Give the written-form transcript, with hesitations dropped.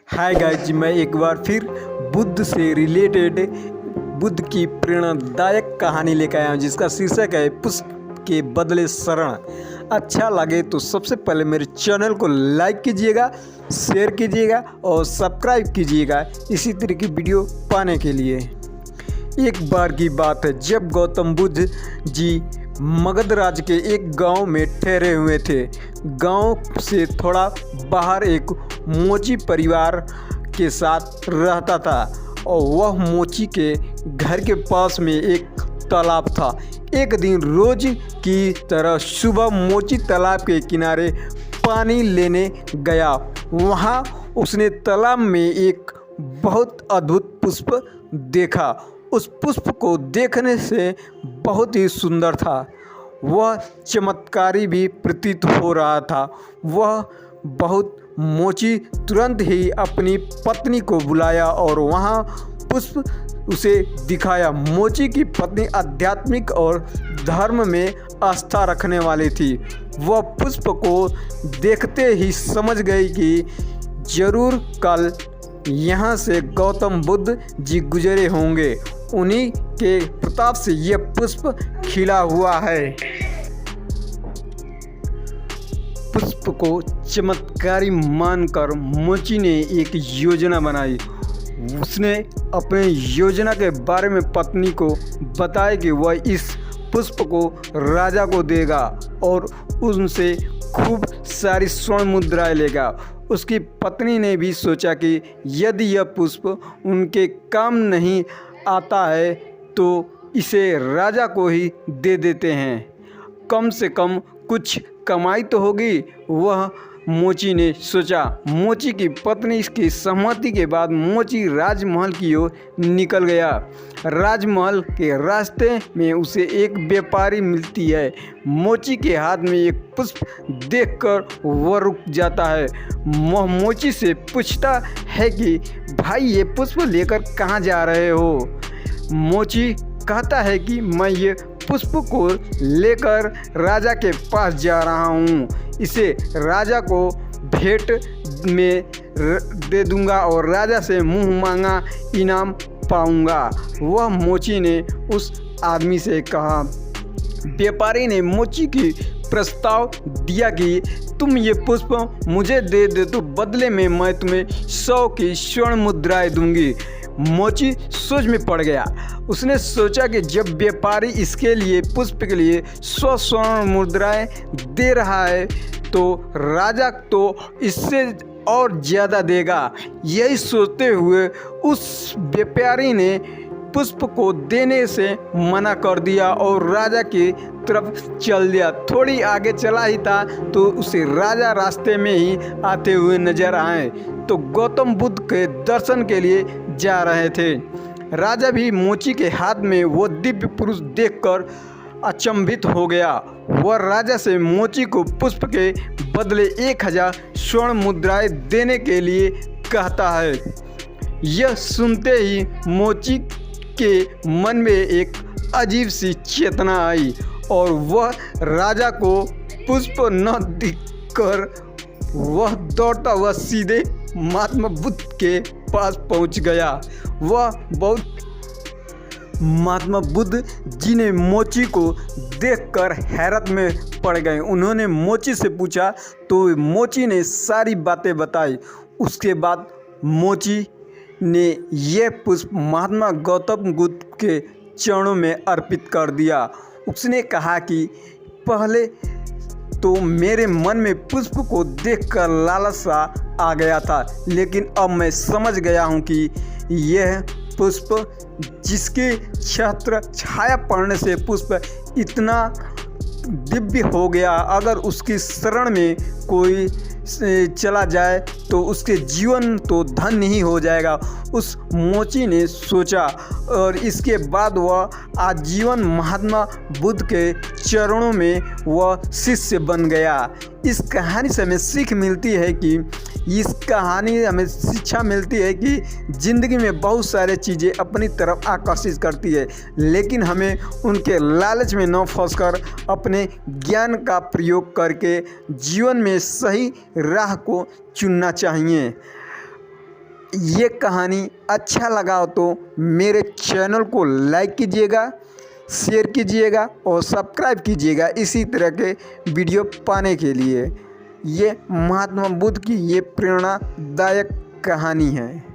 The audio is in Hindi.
हाय गाइज, मैं एक बार फिर बुद्ध से रिलेटेड बुद्ध की प्रेरणादायक कहानी लेकर आया हूँ जिसका शीर्षक है पुष्प के बदले शरण। अच्छा लगे तो सबसे पहले मेरे चैनल को लाइक कीजिएगा, शेयर कीजिएगा और सब्सक्राइब कीजिएगा इसी तरह की वीडियो पाने के लिए। एक बार की बात है जब गौतम बुद्ध जी मगध राज्य के एक गांव में ठहरे हुए थे। गांव से थोड़ा बाहर एक मोची परिवार के साथ रहता था और वह मोची के घर के पास में एक तालाब था। एक दिन रोज की तरह सुबह मोची तालाब के किनारे पानी लेने गया। वहाँ उसने तालाब में एक बहुत अद्भुत पुष्प देखा। उस पुष्प को देखने से बहुत ही सुंदर था, वह चमत्कारी भी प्रतीत हो रहा था। वह बहुत मोची तुरंत ही अपनी पत्नी को बुलाया और वहाँ पुष्प उसे दिखाया। मोची की पत्नी आध्यात्मिक और धर्म में आस्था रखने वाली थी। वह पुष्प को देखते ही समझ गई कि जरूर कल यहाँ से गौतम बुद्ध जी गुजरे होंगे। उन्हीं के प्रताप से यह पुष्प खिला हुआ है। पुष्प को चमत्कारी मानकर मोची ने एक योजना बनाई। उसने अपने योजना के बारे में पत्नी को बताया कि वह इस पुष्प को राजा को देगा और उनसे खूब सारी स्वर्ण मुद्राएं लेगा। उसकी पत्नी ने भी सोचा कि यदि यह पुष्प उनके काम नहीं आता है तो इसे राजा को ही दे देते हैं, कम से कम कुछ कमाई तो होगी। वह मोची ने सोचा। मोची की पत्नी इसकी सहमति के बाद मोची राजमहल की ओर निकल गया। राजमहल के रास्ते में उसे एक व्यापारी मिलती है। मोची के हाथ में एक पुष्प देखकर वह रुक जाता है। वह मोची से पूछता है कि भाई, ये पुष्प लेकर कहाँ जा रहे हो? मोची कहता है कि मैं ये पुष्प को लेकर राजा के पास जा रहा हूँ। इसे राजा को भेंट में दे दूंगा और राजा से मुंह मांगा इनाम पाऊंगा। वह मोची ने उस आदमी से कहा। व्यापारी ने मोची की प्रस्ताव दिया कि तुम ये पुष्प मुझे दे दे तो बदले में मैं तुम्हें 100 की स्वर्ण मुद्राएं दूंगी। मोची सोच में पड़ गया। उसने सोचा कि जब व्यापारी इसके लिए पुष्प के लिए 100 स्वर्ण मुद्राएं दे रहा है तो राजा तो इससे और ज़्यादा देगा। यही सोचते हुए उस व्यापारी ने पुष्प को देने से मना कर दिया और राजा की तरफ चल दिया। थोड़ी आगे चला ही था तो उसे राजा रास्ते में ही आते हुए नजर आए तो गौतम बुद्ध के दर्शन के लिए जा रहे थे। राजा भी मोची के हाथ में वो दिव्य पुरुष देखकर अचंभित हो गया। वह राजा से मोची को पुष्प के बदले 1000 स्वर्ण मुद्राएं देने के लिए कहता है। यह सुनते ही मोची के मन में एक अजीब सी चेतना आई और वह राजा को पुष्प न दिखकर वह दौड़ता हुआ सीधे महात्मा बुद्ध के पास पहुंच गया। महात्मा बुद्ध जी ने मोची को देखकर हैरत में पड़ गए। उन्होंने मोची से पूछा तो मोची ने सारी बातें बताई। उसके बाद मोची ने यह पुष्प महात्मा गौतम बुद्ध के चरणों में अर्पित कर दिया। उसने कहा कि पहले तो मेरे मन में पुष्प को देखकर लालच सा आ गया था, लेकिन अब मैं समझ गया हूँ कि यह पुष्प जिसके छत्र छाया पड़ने से पुष्प इतना दिव्य हो गया, अगर उसकी शरण में कोई चला जाए तो उसके जीवन तो धन्य ही हो जाएगा। उस मोची ने सोचा और इसके बाद वह आजीवन महात्मा बुद्ध के चरणों में वह शिष्य बन गया। इस कहानी से हमें सीख मिलती है कि हमें शिक्षा मिलती है कि ज़िंदगी में बहुत सारे चीज़ें अपनी तरफ आकर्षित करती है, लेकिन हमें उनके लालच में न फंसकर अपने ज्ञान का प्रयोग करके जीवन में सही राह को चुनना चाहिए। ये कहानी अच्छा लगा हो तो मेरे चैनल को लाइक कीजिएगा, शेयर कीजिएगा और सब्सक्राइब कीजिएगा इसी तरह के वीडियो पाने के लिए। ये महात्मा बुद्ध की ये प्रेरणादायक कहानी है।